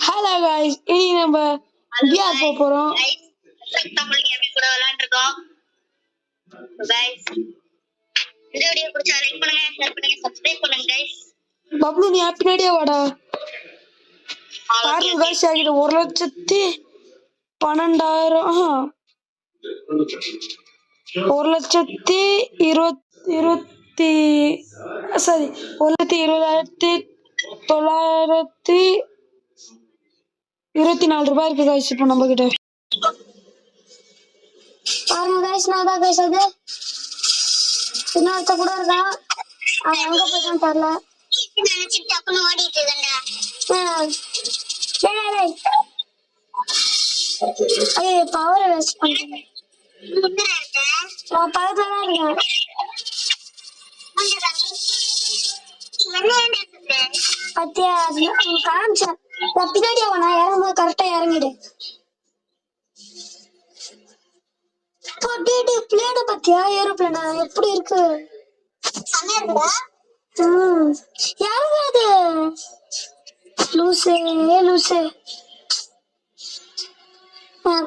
Hello guys, இனி நம்ம PR போக போறோம். தமிழ் கேம் கூட விளையாண்டுறோம். गाइस இந்த வீடியோ பிடிச்சா லைக் பண்ணுங்க, ஷேர் பண்ணுங்க, சப்ஸ்கிரைப் பண்ணுங்க गाइस. பப்ளு நீ பின்னாடியே வாடா. பாருங்க गाइस, ஆகிட 1,12,000 1,20,924 ரூபாய் இருக்கு गाइस இப்போ நம்ம கிட்ட. பாருங்க गाइस, நான் தான் गाइस அது இன்னொருத்த கூட இருக்கான். அவன் எங்க போயிட்டான்னு தெரியல. நினைச்சிட்டு டக்குனு ஓடிட்டு இருக்கேன்டா. ஐயோ பவர் வேஸ்ட் பண்றேன். நான் பக்கத்துல தான் இருக்கேன். பத்தியா காமிச்சேன். பின்னாடியே வேணா இறங்கும்போது கரெக்டா இறங்கிடு. பிளேன பத்தியா ஏரோப்ளேனா எப்படி இருக்கு? இறங்காது லூசே லூசே. நான்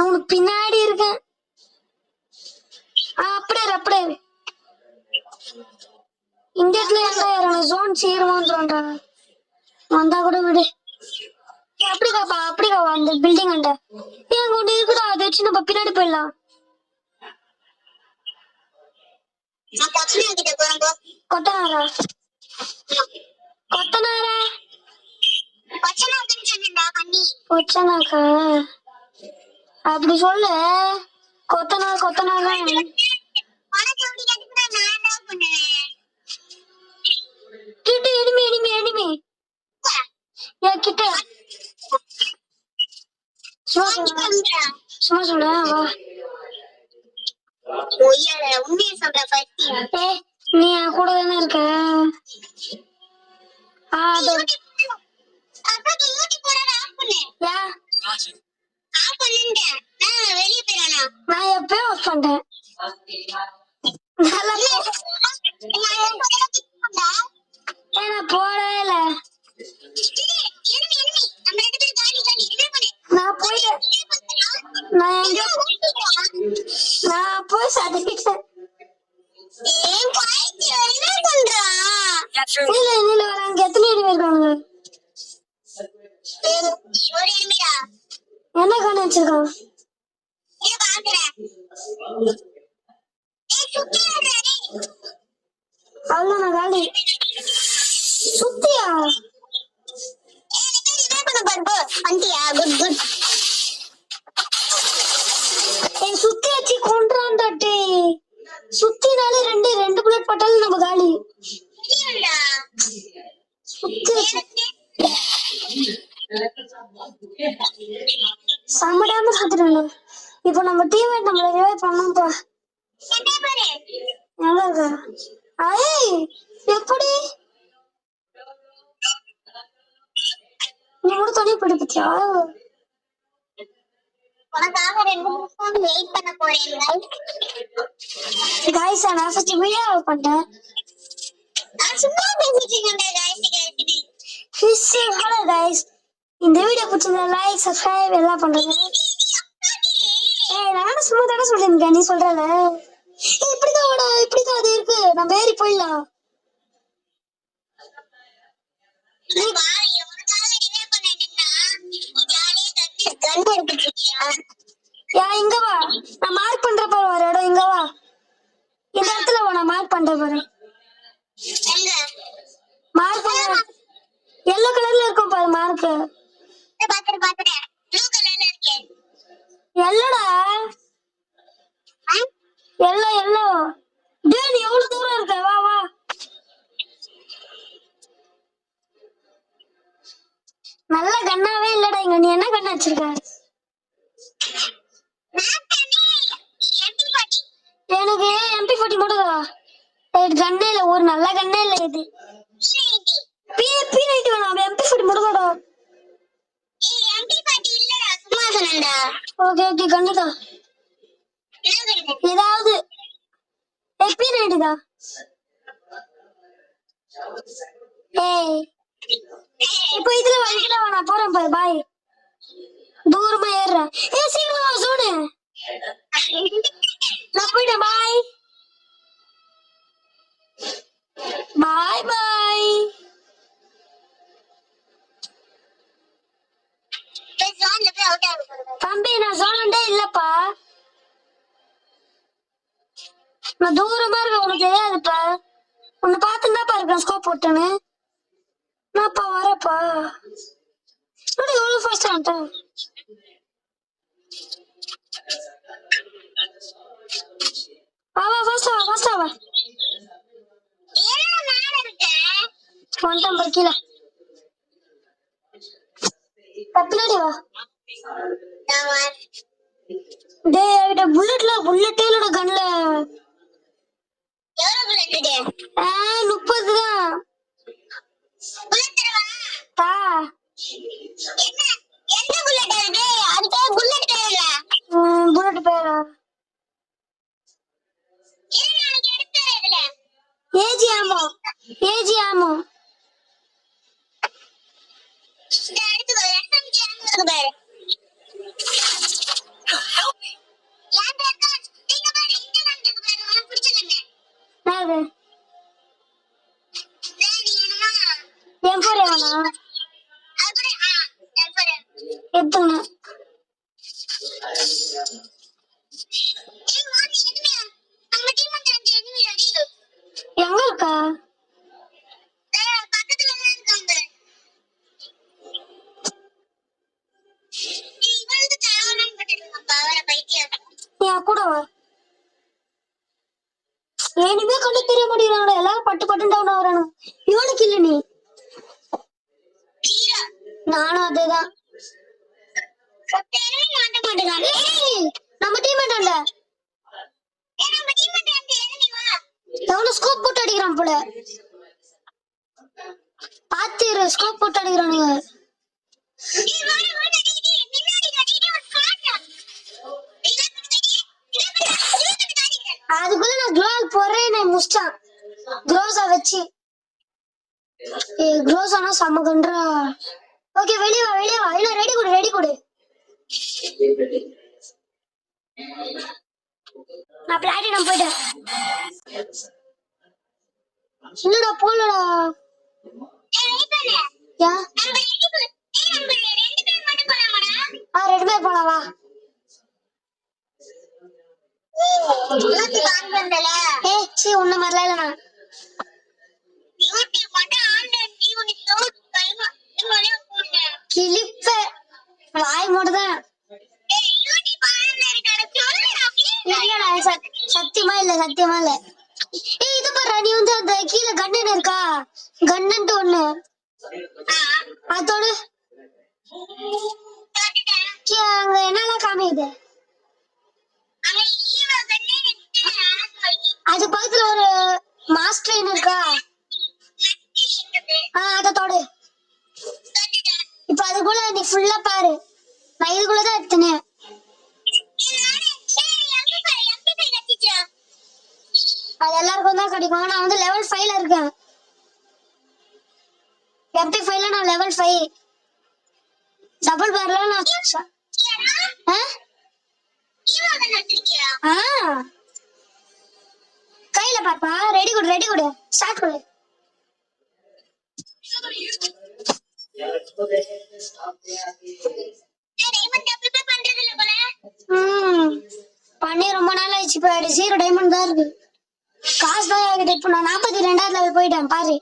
உனக்கு பின்னாடி இருக்கேன். அப்படியே இந்த இடத்துல எங்க இறங்கணும்? ஜோன் சீரமான்றா வந்தா கூட விடு. அப்படிக்கா அந்த பில்டிங் அண்ட எங்க ஒண்ணு இருக்குதா, அதை வச்சு நம்ம பின்னாடி போயிடலாம். கொட்டனாரா கொச்சனாக்கா அப்படி சொல்லு. கொத்தனார் கிட்ட எனிமி என் கிட்ட சும்மா சொல்ல வா. நீ என் கூட தானே இருக்க. நான் எப்பயும் ஆஃப் பண்ணிட்டேன். நான் போடவே இல்லை. நான் போய் சதிக்கிட்டேன். வராங்க. எத்தனை எனிமி இருக்காங்க? என்ன கண்ணு வச்சிருக்கான்? அவ்வளோ நான் காலி சுத்தியா சுத்தி வச்சு கொண்டாண்டாட்டே. சுத்தினாலே ரெண்டு புல்லட் பட்டாலும் நம்ம காலி. சமடாம சுத்திடணும். இப்போ நம்ம டீம்மேட் நம்மள ரிவைவ் பண்ணோம்ப்பா. எங்க இருக்க? எப்படி நீ கூட தனி படிப்பிச்சியா? गाइस நான் ஃபர்ஸ்ட் வீடியோ பண்ணேன். சும்மா பேசிட்டு இருக்கேன் गाइस. ஹலோ गाइस, இந்த வீடியோ பிடிச்சிருந்தா லைக் சப்ஸ்கிரைப் எல்லாம் பண்ணுங்க. நான் சும்மா தான சொல்றேன், நீ சொல்றல இப்படிதான் அது இருக்கு. நம்ம ஏறி போயிடலாம். இங்க வா, நான் மார்க் பண்ற பாரு ஒரு இடம். இங்க வா, இந்த இடத்துல வா, நான் மார்க் பண்ற பாரு. மார்க் பண்ண எல்லோ கலர்ல இருக்கும் பாரு மார்க். எல்லோடா எல்லோ டேய், நீ எவ்வளவு தூரம் இருக்க? வா நல்ல கண்ணாவே இல்லடா இங்க. நீ என்ன கண்ணு வச்சிருக்க? எனக்கு MP40 மட்டும்தா. கண்ணே இல்ல, ஒரு நல்ல கண்ணே இல்ல. இது P90 வேணாம், MP40 மட்டும்தாடா. ஓகே கண்ணுதா ஏதாவது P90 தான். ஏய் இப்போ இதுல வா நான் போறேன் பாரு பாய் தூரமா ஏறுறேன் சீக்கிரமா சோனு நான் போயிட்டேன் பாய் பாய் பாய் தம்பி நான் சோனண்டே இல்லப்பா நான் தூரமா இருக்க உனக்கு தெரியாதுப்பா உன்னை பார்த்துதான் இருக்கேன் ஸ்கோப் போட்டேன்னு நான்ப்பா வரப்பா எவ்வளவு ஃபாஸ்ட் வந்துட்டேன் வா ஃபாஸ்டா வா வந்துட்டேன் கீழே பின்னாடி வா டேய் புல்லட்டே இல்லடா கன்ல 30 தான் தா புல்லட் பேரா ஏஜி ஆமோ எத்துங்க எங்க இருக்கா கூட வா இனிமே கண்டு தெரிய மாட்டேங்கிறாங்க எல்லாரும் பட்டு டவுன் ஆகுறானு இவனுக்கு இல்ல நீ நானும் அதேதான் நம்ம டீம் எவ்வளவு ஸ்கோப் போட்டு அடிக்கிறான் போல பாத்து ஸ்கோப் போட்டு அடிக்கிறானுங்க அதுக்குள்ள நான் க்ளோவ் போறேன் நான் முடிச்சான் க்ளோஸா வச்சு க்ளோஸானா செம்ம கன்றா ஓகே வெளிய வா இல்ல ரெடி கொடு நான் பிளாட்டினம் போயிட்டேன் இல்லடா போலடா யா 2 பேர் போலாம் வா உன்ன மாதிரிலாம் இல்ல நான் கிளிப்ப வாய் மூடுதான் சத்தியமா இல்ல இது பாரு நீ வந்து அந்த கீழே கண்ணன் இருக்கா கண்ணன்ட்டு ஒண்ணு அதோட அங்க என்னெல்லாம் காமிக்குது அது பக்கத்துல ஒரு மாஸ்டர் இருக்கா அதோட இப்ப அதுக்குள்ள நீ ஃபுல்லா பாரு நான் இதுக்குள்ளதான் எடுத்தேன் அது எல்லாருக்கும் தான் கிடைக்கும் நான் வந்து level 5ல இருக்கேன் MP5ல நான் level 5 டபுள் பேர்ல நான் கையில பாப்பா ரெடி கொடு ஸ்டார்ட் கொடு பண்ணி ரொம்ப நாள் ஆயிடுச்சு இப்ப 0 டைமண்ட் தான் இருக்கு காசு தான் ஆகிட்டு இப்ப நான் 42வது லெவல் போயிட்டேன் பாரு